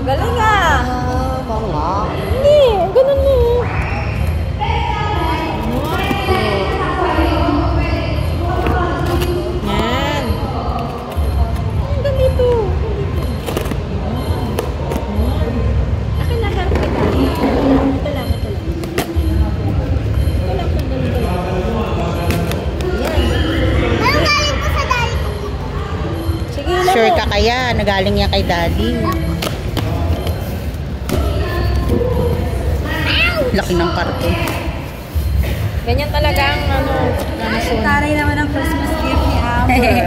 galing ah. Wala. Hindi, ganun mo. Yan. Ang ganito. Akin na harap ka tayo. Ito lang. Ito lang. Ano galing ko sa daddy ko? Sige lang. Sure ka kaya? Nagaling yan kay daddy. Laki ng karton. Ganyan talaga ang ano. Taray naman ang Christmas gift ni Amber.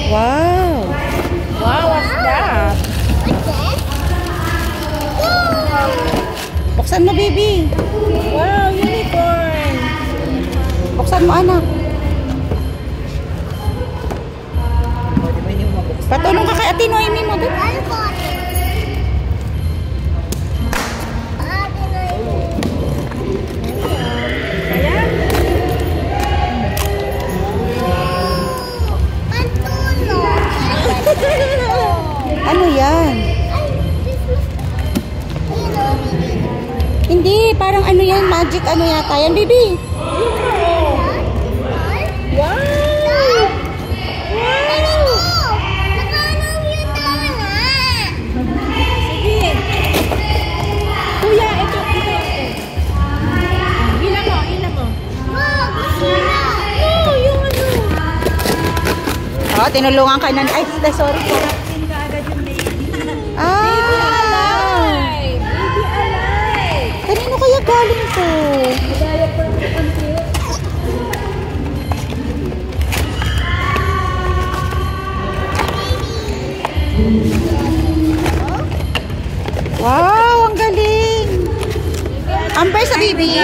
Wow! Wow, what's that? What's that? Buksan mo, baby. Wow, unicorn. Buksan mo, anak. Patulong ka kay Ate Noemi mo. Doon. Ano po? Ayan. Ano yan? Hindi, parang ano yan, magic ano yata yan, baby. Wow! Sige. Kuya, ito. Ilan mo. Oh, yung ano. Oh, tinulungan ka na. Ay, sorry po. Baby alive! Kanino kaya galing to? Wow, ang galing! Amber sa baby.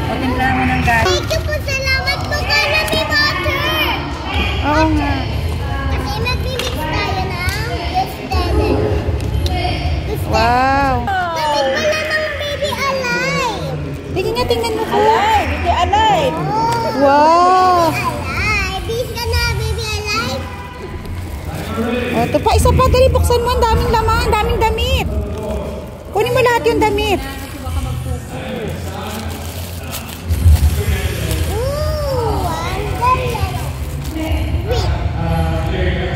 Patimpla mo ng gatas. Thank you po, salamat po kayo na may water. Oo nga. Kasi mag-mix tayo ng vegetable. Wow. Damit pala ng baby alive. Tingnan mo po. Alive! Baby alive! Wow. Alive. Bis ka na, baby alive. Ito pa, isa pa. Dali, buksan mo. Ang daming laman. Ang daming damit. Kunin mo lahat yung damit. Ooh, ang ganda. Wait.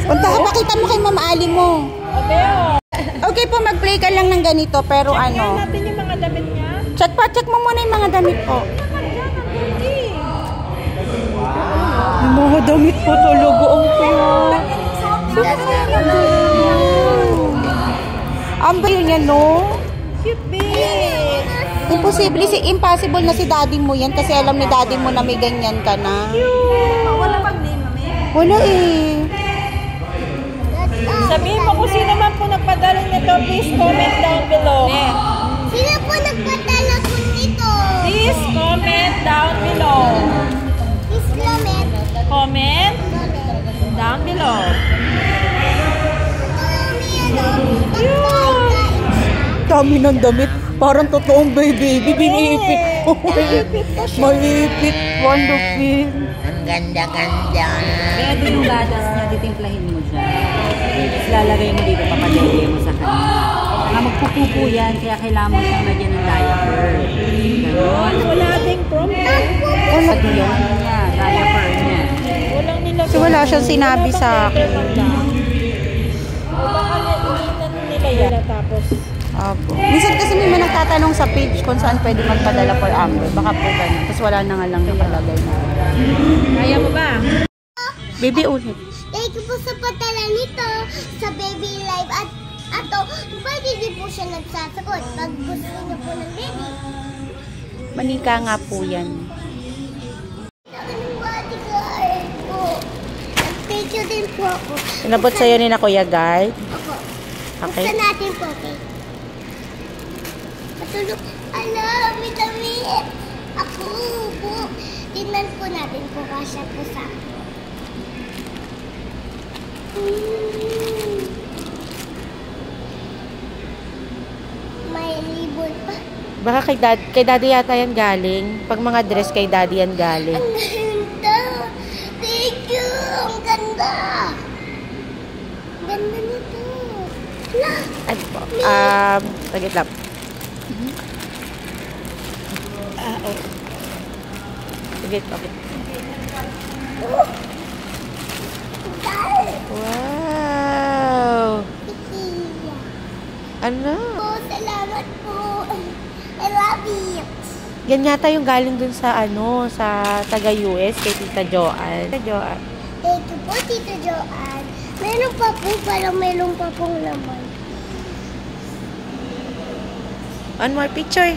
Punta ka, pakita mo kay Mama Ali mo. Odeo! Okay po, mag-play ka lang ng ganito. Pero ano, natin yung mga damit niya. check mo muna yung mga damit po. Yung mga damit po talaga ang cute. Amber yun yan, no? Cute, babe! Impossible na si daddy mo yan kasi alam ni daddy mo na may ganyan ka na. Wala pang name, mami? Wala eh. Sabihin mo kung sino man po nagpadala nito, please comment down below. Sino po nagpadala po nito? Please comment down below. Please comment. Comment down below. Dami ng damit. Parang totoong baby. Biniipit ko. Maipit. Wonderful. Ang ganda-ganda. Kaya din yung gatas niya, titimplahin mo siya. Tapos lalagay mo dito, papadede mo sa kanya. Mga magpupupo yan, kaya kailangan mo siyang lagyan ng diaper. Ganon. Wala ding problem. Wala Yan niya, diaper niya. Walang nilagay. So wala siyang sinabi sa akin. O baka nila yan. Tapos, Apo. Minsan kasi may mga nagtatanong sa page kung saan pwede magpadala for Amber. Baka po ganun. Tapos wala na nga lang nakalagay na. kaya mo ba? Baby ulit. Thank you po sa padala nito sa baby live at ato, pwede din po siya nagsasagot pag gusto niyo po ng baby. Manika nga po yan. Ang bodyguard po. Thank you din po ako. Inabot sa'yo ni na Kuya Guy. Ako. Okay. Buksan natin po, okay? Patulog. Ala, may damit. Ako po. Tingnan po natin kung kasya po sa may ribbon pa. Baka kay daddy yata yan galing. Pag mga dress kay daddy yan galing. Ang ganda. Thank you. Ang Ano po? Sagit lang. Sagit, okay. Wow! Ano? Oh, salamat po. I love it. Yan yata yung galing dun sa sa taga-US kay Tita Joanne. Tita Joanne. Thank you po, Tita Joanne. Meron pa po, parang meron pa pong laman. One more picture.